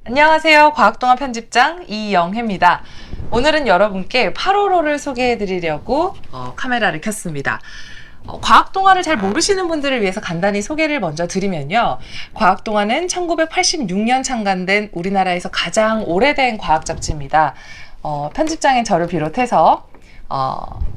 안녕하세요. 과학동화 편집장 이영혜입니다. 오늘은 여러분께 8월호를 소개해드리려고 카메라를 켰습니다. 과학동화를 잘 모르시는 분들을 위해서 간단히 소개를 먼저 드리면요. 과학동화는 1986년 창간된 우리나라에서 가장 오래된 과학 잡지입니다. 편집장인 저를 비롯해서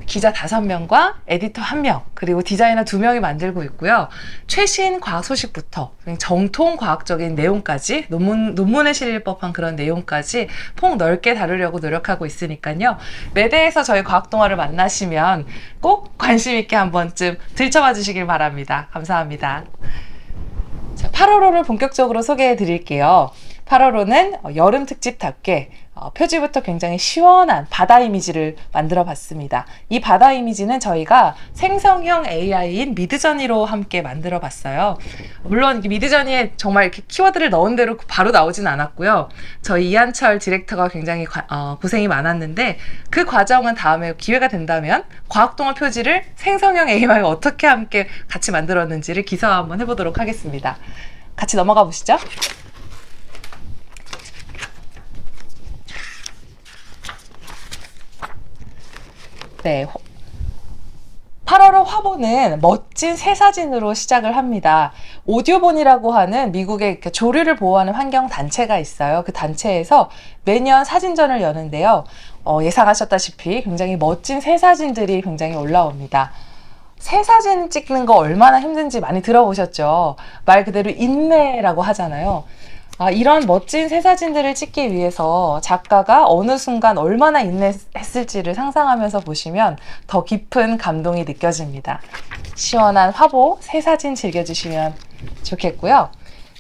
기자 5명과 에디터 1명, 그리고 디자이너 2명이 만들고 있고요. 최신 과학 소식부터 정통 과학적인 내용까지, 논문에 실릴 법한 그런 내용까지 폭 넓게 다루려고 노력하고 있으니까요. 매대에서 저희 과학동화를 만나시면 꼭 관심 있게 한 번쯤 들춰봐 주시길 바랍니다. 감사합니다. 자, 8월호를 본격적으로 소개해 드릴게요. 8월호는 여름 특집답게 표지부터 굉장히 시원한 바다 이미지를 만들어 봤습니다. 이 바다 이미지는 저희가 생성형 AI인 미드저니로 함께 만들어 봤어요. 물론 미드저니에 정말 이렇게 키워드를 넣은 대로 바로 나오진 않았고요. 저희 이한철 디렉터가 굉장히 고생이 많았는데, 그 과정은 다음에 기회가 된다면 과학동화 표지를 생성형 AI와 어떻게 함께 같이 만들었는지를 기사화 한번 해보도록 하겠습니다. 같이 넘어가 보시죠. 네, 8월호 화보는 멋진 새 사진으로 시작을 합니다. 오디오본이라고 하는 미국의 조류를 보호하는 환경 단체가 있어요. 그 단체에서 매년 사진전을 여는데요. 예상하셨다시피 굉장히 멋진 새 사진들이 굉장히 올라옵니다. 새 사진 찍는 거 얼마나 힘든지 많이 들어보셨죠? 말 그대로 인내라고 하잖아요. 이런 멋진 새 사진들을 찍기 위해서 작가가 어느 순간 얼마나 인내했을지를 상상하면서 보시면 더 깊은 감동이 느껴집니다. 시원한 화보, 새 사진 즐겨주시면 좋겠고요.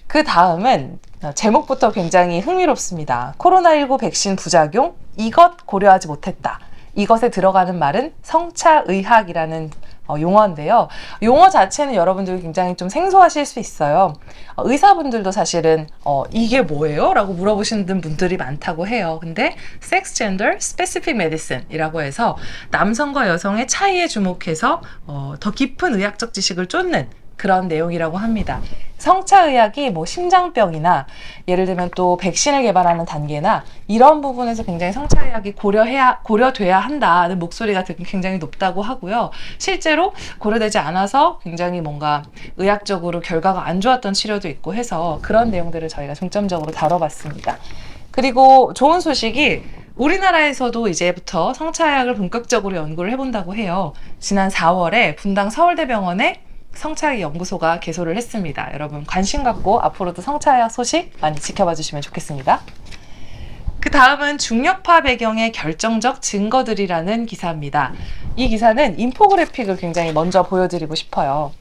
그 다음은 제목부터 굉장히 흥미롭습니다. 코로나19 백신 부작용, 이것 고려하지 못했다. 이것에 들어가는 말은 성차의학이라는 용어인데요. 용어 자체는 여러분들이 굉장히 좀 생소하실 수 있어요. 의사분들도 사실은 이게 뭐예요? 라고 물어보시는 분들이 많다고 해요. 근데 Sex Gender Specific Medicine 이라고 해서 남성과 여성의 차이에 주목해서 더 깊은 의학적 지식을 쫓는 그런 내용이라고 합니다. 성차의학이 뭐 심장병이나 예를 들면 또 백신을 개발하는 단계나 이런 부분에서 굉장히 성차의학이 고려돼야 한다는 목소리가 굉장히 높다고 하고요. 실제로 고려되지 않아서 굉장히 뭔가 의학적으로 결과가 안 좋았던 치료도 있고 해서 그런 내용들을 저희가 중점적으로 다뤄봤습니다. 그리고 좋은 소식이 우리나라에서도 이제부터 성차의학을 본격적으로 연구를 해본다고 해요. 지난 4월에 분당 서울대병원에 성차의학 연구소가 개소를 했습니다. 여러분 관심 갖고 앞으로도 성차의학 소식 많이 지켜봐 주시면 좋겠습니다. 그 다음은 중력파 배경의 결정적 증거들이라는 기사입니다. 이 기사는 인포그래픽을 굉장히 먼저 보여드리고 싶어요.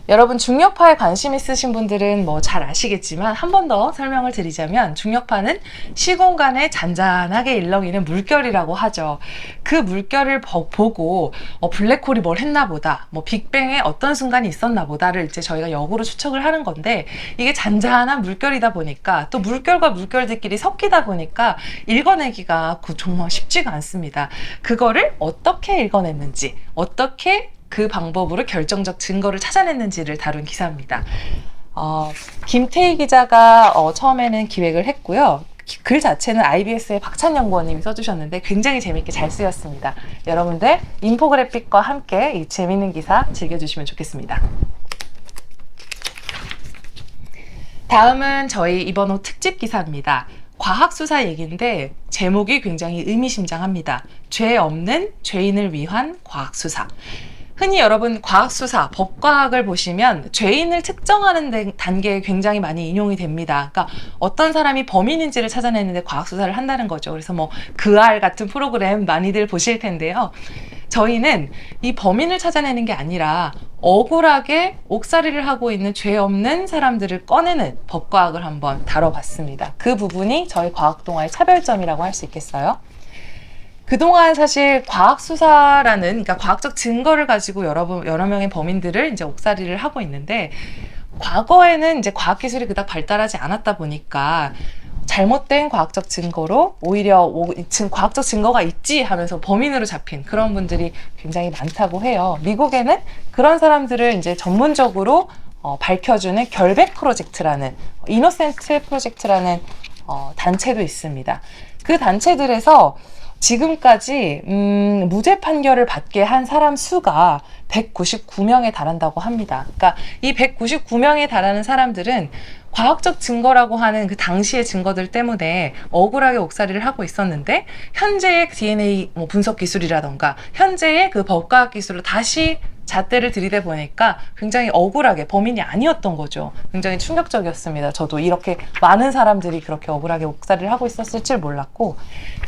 여러분 중력파에 관심 있으신 분들은 뭐 잘 아시겠지만 한 번 더 설명을 드리자면, 중력파는 시공간에 잔잔하게 일렁이는 물결이라고 하죠. 그 물결을 보고 블랙홀이 뭘 했나 보다, 뭐 빅뱅에 어떤 순간이 있었나 보다를 이제 저희가 역으로 추측을 하는 건데, 이게 잔잔한 물결이다 보니까 또 물결과 물결들끼리 섞이다 보니까 읽어내기가 정말 쉽지가 않습니다. 그거를 어떻게 읽어냈는지, 어떻게 그 방법으로 결정적 증거를 찾아냈는지를 다룬 기사입니다. 김태희 기자가 처음에는 기획을 했고요. 글 자체는 IBS의 박찬 연구원님이 써주셨는데 굉장히 재밌게 잘 쓰였습니다. 여러분들 인포그래픽과 함께 이 재밌는 기사 즐겨주시면 좋겠습니다. 다음은 저희 이번 호 특집 기사입니다. 과학수사 얘기인데 제목이 굉장히 의미심장합니다. 죄 없는 죄인을 위한 과학수사. 흔히 여러분 과학수사, 법과학을 보시면 죄인을 특정하는 단계에 굉장히 많이 인용이 됩니다. 그러니까 어떤 사람이 범인인지를 찾아내는데 과학수사를 한다는 거죠. 그래서 뭐 그알 같은 프로그램 많이들 보실 텐데요. 저희는 이 범인을 찾아내는 게 아니라 억울하게 옥살이를 하고 있는 죄 없는 사람들을 꺼내는 법과학을 한번 다뤄봤습니다. 그 부분이 저희 과학동화의 차별점이라고 할 수 있겠어요. 그동안 사실 과학수사라는, 그러니까 과학적 증거를 가지고 여러 명의 범인들을 이제 옥살이를 하고 있는데, 과거에는 이제 과학기술이 그닥 발달하지 않았다 보니까 잘못된 과학적 증거로 오히려 과학적 증거가 있지 하면서 범인으로 잡힌 그런 분들이 굉장히 많다고 해요. 미국에는 그런 사람들을 이제 전문적으로 밝혀주는 결백 프로젝트라는 이노센트 프로젝트라는 단체도 있습니다. 그 단체들에서 지금까지 무죄 판결을 받게 한 사람 수가 199명에 달한다고 합니다. 그러니까 이 199명에 달하는 사람들은 과학적 증거라고 하는 그 당시의 증거들 때문에 억울하게 옥살이를 하고 있었는데 현재의 DNA 분석 기술이라던가 현재의 그 법과학 기술로 다시 잣대를 들이대 보니까 굉장히 억울하게 범인이 아니었던 거죠. 굉장히 충격적이었습니다. 저도 이렇게 많은 사람들이 그렇게 억울하게 옥살이를 하고 있었을 줄 몰랐고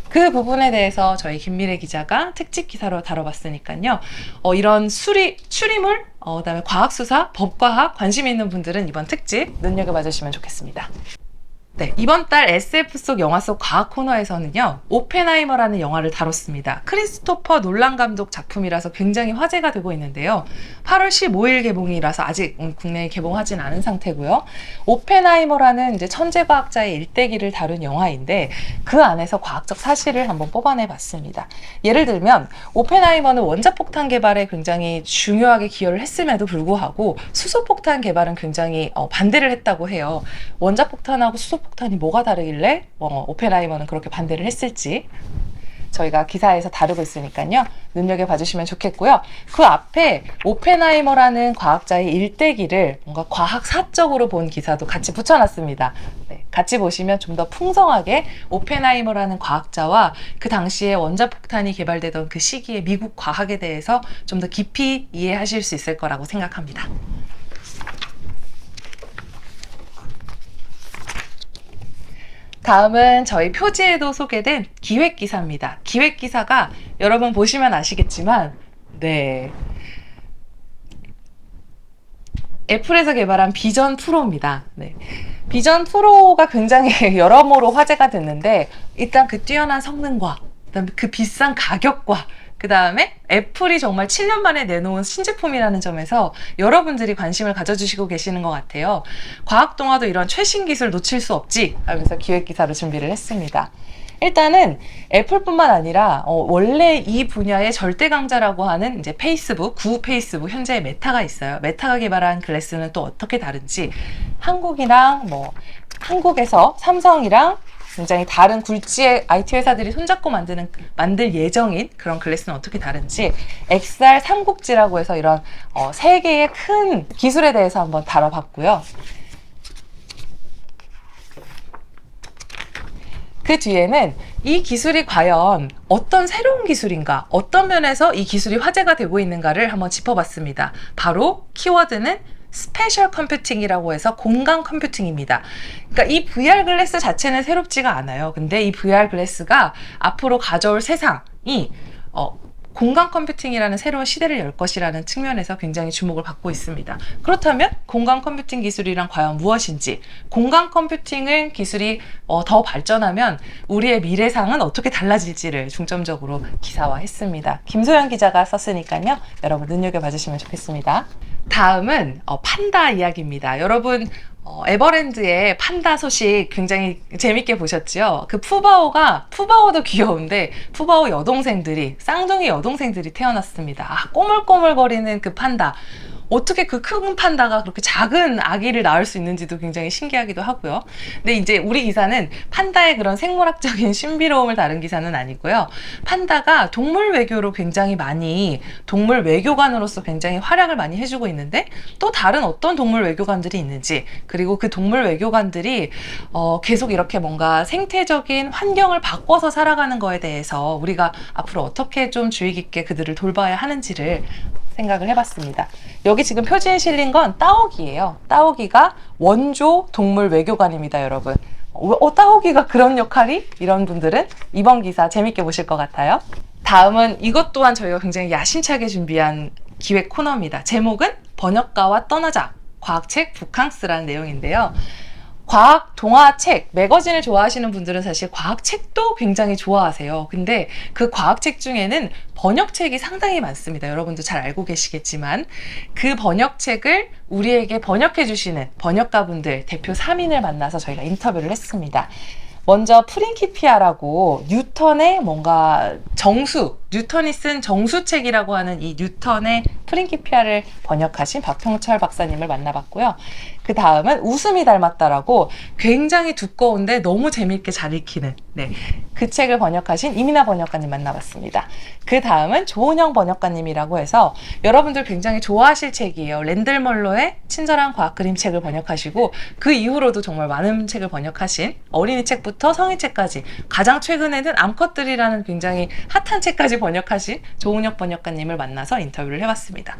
그 부분에 대해서 저희 김미래 기자가 특집 기사로 다뤄봤으니까요. 이런 추리물, 그다음에 과학수사, 법과학 관심 있는 분들은 이번 특집 눈여겨봐 주시면 좋겠습니다. 네, 이번 달 SF 속 영화 속 과학 코너에서는요, 오펜하이머라는 영화를 다뤘습니다. 크리스토퍼 놀란 감독 작품이라서 굉장히 화제가 되고 있는데요. 8월 15일 개봉이라서 아직 국내에 개봉하진 않은 상태고요. 오펜하이머라는 이제 천재 과학자의 일대기를 다룬 영화인데 그 안에서 과학적 사실을 한번 뽑아내 봤습니다. 예를 들면 오펜하이머는 원자폭탄 개발에 굉장히 중요하게 기여를 했음에도 불구하고 수소폭탄 개발은 굉장히 반대를 했다고 해요. 원자폭탄하고 수소폭탄이 뭐가 다르길래 오펜하이머는 그렇게 반대를 했을지 저희가 기사에서 다루고 있으니까요. 눈여겨봐 주시면 좋겠고요. 그 앞에 오펜하이머라는 과학자의 일대기를 뭔가 과학사적으로 본 기사도 같이 붙여놨습니다. 네, 같이 보시면 좀 더 풍성하게 오펜하이머라는 과학자와 그 당시에 원자폭탄이 개발되던 그 시기의 미국 과학에 대해서 좀 더 깊이 이해하실 수 있을 거라고 생각합니다. 다음은 저희 표지에도 소개된 기획기사입니다. 기획기사가 여러분 보시면 아시겠지만 네, 애플에서 개발한 비전 프로입니다. 네. 비전 프로가 굉장히 여러모로 화제가 됐는데 일단 그 뛰어난 성능과 그다음에 그 비싼 가격과 그 다음에 애플이 정말 7년 만에 내놓은 신제품이라는 점에서 여러분들이 관심을 가져주시고 계시는 것 같아요. 과학동화도 이런 최신 기술 놓칠 수 없지 하면서 기획기사를 준비를 했습니다. 일단은 애플뿐만 아니라 원래 이 분야의 절대 강자라고 하는 이제 페이스북, 구 페이스북 현재 메타가 있어요. 메타가 개발한 글래스는 또 어떻게 다른지 한국이랑 한국에서 삼성이랑 굉장히 다른 굴지의 IT 회사들이 손잡고 만들 예정인 그런 글래스는 어떻게 다른지 XR 삼국지라고 해서 이런 세 개의 큰 기술에 대해서 한번 다뤄봤고요. 그 뒤에는 이 기술이 과연 어떤 새로운 기술인가, 어떤 면에서 이 기술이 화제가 되고 있는가를 한번 짚어봤습니다. 바로 키워드는 스페셜 컴퓨팅이라고 해서 공간 컴퓨팅입니다. 그러니까 이 VR 글래스 자체는 새롭지가 않아요. 근데 이 VR 글래스가 앞으로 가져올 세상이 공간 컴퓨팅이라는 새로운 시대를 열 것이라는 측면에서 굉장히 주목을 받고 있습니다. 그렇다면 공간 컴퓨팅 기술이란 과연 무엇인지, 공간 컴퓨팅을 기술이 더 발전하면 우리의 미래상은 어떻게 달라질지를 중점적으로 기사화했습니다. 김소연 기자가 썼으니까요. 여러분 눈여겨봐 주시면 좋겠습니다. 다음은 판다 이야기입니다. 여러분 에버랜드의 판다 소식 굉장히 재밌게 보셨죠? 그 푸바오도 귀여운데 푸바오 여동생들이 쌍둥이 여동생들이 태어났습니다. 꼬물꼬물거리는 그 판다. 어떻게 그 큰 판다가 그렇게 작은 아기를 낳을 수 있는지도 굉장히 신기하기도 하고요. 근데 이제 우리 기사는 판다의 그런 생물학적인 신비로움을 다룬 기사는 아니고요. 판다가 동물 외교로 굉장히 많이 동물 외교관으로서 굉장히 활약을 많이 해주고 있는데 또 다른 어떤 동물 외교관들이 있는지 그리고 그 동물 외교관들이 계속 이렇게 뭔가 생태적인 환경을 바꿔서 살아가는 거에 대해서 우리가 앞으로 어떻게 좀 주의 깊게 그들을 돌봐야 하는지를 생각을 해봤습니다. 여기 지금 표지에 실린 건 따오기예요. 따오기가 원조 동물 외교관입니다, 여러분. 따오기가 그런 역할이? 이런 분들은 이번 기사 재밌게 보실 것 같아요. 다음은 이것 또한 저희가 굉장히 야심차게 준비한 기획 코너입니다. 제목은 번역가와 떠나자, 과학책 북캉스라는 내용인데요. 과학 동화책, 매거진을 좋아하시는 분들은 사실 과학책도 굉장히 좋아하세요. 근데 그 과학책 중에는 번역책이 상당히 많습니다. 여러분도 잘 알고 계시겠지만 그 번역책을 우리에게 번역해 주시는 번역가분들 대표 3인을 만나서 저희가 인터뷰를 했습니다. 먼저 프린키피아라고 뉴턴의 뭔가 뉴턴이 쓴 정수책이라고 하는 이 뉴턴의 프린키피아를 번역하신 박형철 박사님을 만나봤고요. 그 다음은 웃음이 닮았다라고 굉장히 두꺼운데 너무 재미있게 잘 읽히는 그 책을 번역하신 이민아 번역가님 만나봤습니다. 그 다음은 조은영 번역가님이라고 해서 여러분들 굉장히 좋아하실 책이에요. 랜들멀로의 친절한 과학 그림책을 번역하시고 그 이후로도 정말 많은 책을 번역하신 어린이 책부터 성인 책까지 가장 최근에는 암컷들이라는 굉장히 핫한 책까지 번역하신 조은영 번역가님을 만나서 인터뷰를 해봤습니다.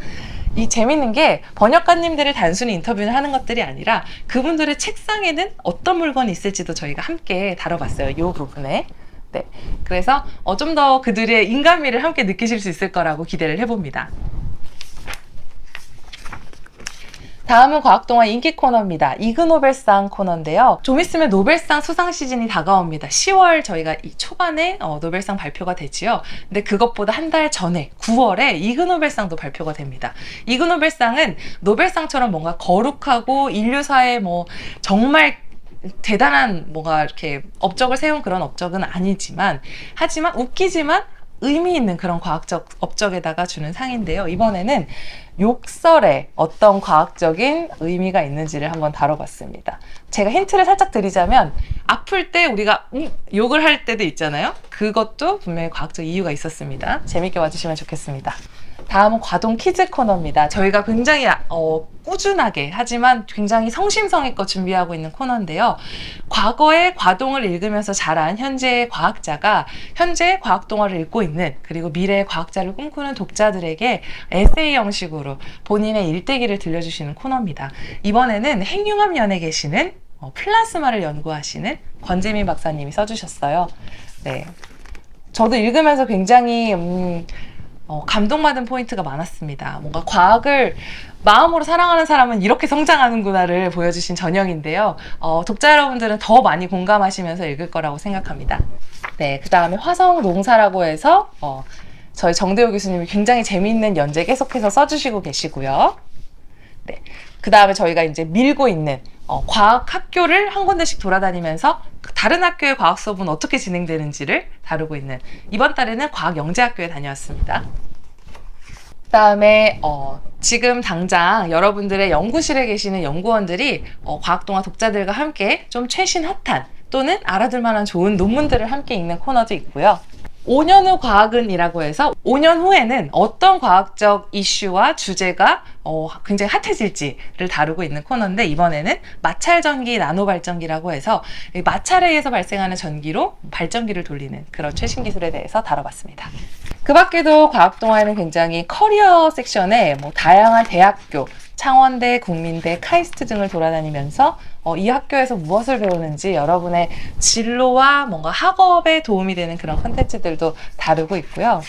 이 재밌는 게 번역가님들을 단순히 인터뷰를 하는 것들이 아니라 그분들의 책상에는 어떤 물건이 있을지도 저희가 함께 다뤄봤어요. 이 부분에. 네, 그래서 좀 더 그들의 인간미를 함께 느끼실 수 있을 거라고 기대를 해봅니다. 다음은 과학동화 인기 코너입니다. 이그노벨상 코너인데요. 좀 있으면 노벨상 수상 시즌이 다가옵니다. 10월 저희가 이 초반에 노벨상 발표가 되지요. 근데 그것보다 한 달 전에 9월에 이그노벨상도 발표가 됩니다. 이그노벨상은 노벨상처럼 뭔가 거룩하고 인류사에 뭐 정말 대단한 뭔가 이렇게 업적을 세운 그런 업적은 아니지만 하지만 웃기지만 의미 있는 그런 과학적 업적에다가 주는 상인데요. 이번에는 욕설에 어떤 과학적인 의미가 있는지를 한번 다뤄봤습니다. 제가 힌트를 살짝 드리자면 아플 때 우리가 욕을 할 때도 있잖아요. 그것도 분명히 과학적 이유가 있었습니다. 재밌게 와주시면 좋겠습니다. 다음은 과동 퀴즈 코너입니다. 저희가 굉장히 꾸준하게 하지만 굉장히 성심성의껏 준비하고 있는 코너인데요. 과거의 과동을 읽으면서 자란 현재의 과학자가 현재 과학동화를 읽고 있는 그리고 미래의 과학자를 꿈꾸는 독자들에게 에세이 형식으로 본인의 일대기를 들려주시는 코너입니다. 이번에는 핵융합연에 계시는 플라스마를 연구하시는 권재민 박사님이 써주셨어요. 네, 저도 읽으면서 굉장히 감동받은 포인트가 많았습니다. 뭔가 과학을 마음으로 사랑하는 사람은 이렇게 성장하는구나를 보여주신 전형인데요. 독자 여러분들은 더 많이 공감하시면서 읽을 거라고 생각합니다. 네, 그 다음에 화성 농사라고 해서 저희 정대호 교수님이 굉장히 재미있는 연재 계속해서 써주시고 계시고요. 네, 그 다음에 저희가 이제 밀고 있는 과학 학교를 한 군데씩 돌아다니면서 다른 학교의 과학 수업은 어떻게 진행되는지를 다루고 있는 이번 달에는 과학영재학교에 다녀왔습니다. 그 다음에 지금 당장 여러분들의 연구실에 계시는 연구원들이 과학동화 독자들과 함께 좀 최신 핫한 또는 알아둘 만한 좋은 논문들을 함께 읽는 코너도 있고요. 5년 후 과학은 이라고 해서 5년 후에는 어떤 과학적 이슈와 주제가 굉장히 핫해질지를 다루고 있는 코너인데 이번에는 마찰전기 나노발전기라고 해서 마찰에 의해서 발생하는 전기로 발전기를 돌리는 그런 최신 기술에 대해서 다뤄봤습니다. 그 밖에도 과학동화에는 굉장히 커리어 섹션에 다양한 대학교, 창원대, 국민대, 카이스트 등을 돌아다니면서 이 학교에서 무엇을 배우는지 여러분의 진로와 뭔가 학업에 도움이 되는 그런 콘텐츠들도 다루고 있고요.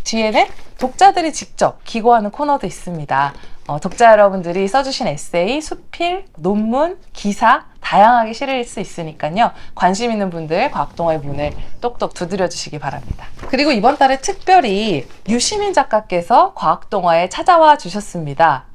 뒤에는 독자들이 직접 기고하는 코너도 있습니다. 독자 여러분들이 써주신 에세이, 수필, 논문, 기사 다양하게 실을 수 있으니까요. 관심 있는 분들 과학동화의 문을 똑똑 두드려 주시기 바랍니다. 그리고 이번 달에 특별히 유시민 작가께서 과학동화에 찾아와 주셨습니다.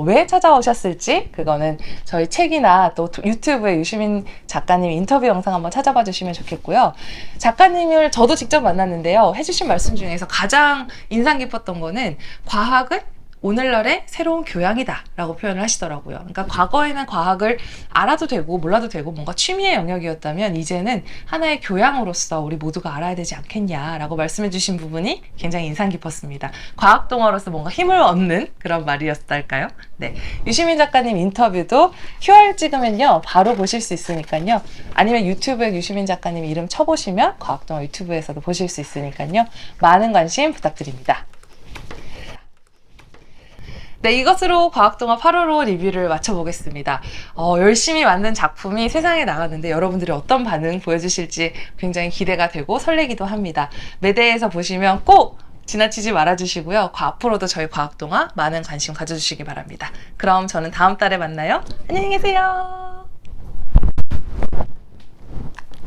왜 찾아오셨을지 그거는 저희 책이나 또 유튜브에 유시민 작가님 인터뷰 영상 한번 찾아봐 주시면 좋겠고요. 작가님을 저도 직접 만났는데요. 해주신 말씀 중에서 가장 인상 깊었던 거는 과학은 오늘날의 새로운 교양이다 라고 표현을 하시더라고요. 그러니까 과거에는 과학을 알아도 되고 몰라도 되고 뭔가 취미의 영역이었다면 이제는 하나의 교양으로서 우리 모두가 알아야 되지 않겠냐 라고 말씀해 주신 부분이 굉장히 인상 깊었습니다. 과학동화로서 뭔가 힘을 얻는 그런 말이었달까요? 네, 유시민 작가님 인터뷰도 QR 찍으면요 바로 보실 수 있으니까요. 아니면 유튜브에 유시민 작가님 이름 쳐보시면 과학동화 유튜브에서도 보실 수 있으니까요. 많은 관심 부탁드립니다. 네, 이것으로 과학동화 8월호 리뷰를 마쳐보겠습니다. 열심히 만든 작품이 세상에 나갔는데 여러분들이 어떤 반응 보여주실지 굉장히 기대가 되고 설레기도 합니다. 매대에서 보시면 꼭 지나치지 말아주시고요. 앞으로도 저희 과학동화 많은 관심 가져주시기 바랍니다. 그럼 저는 다음 달에 만나요. 안녕히 계세요.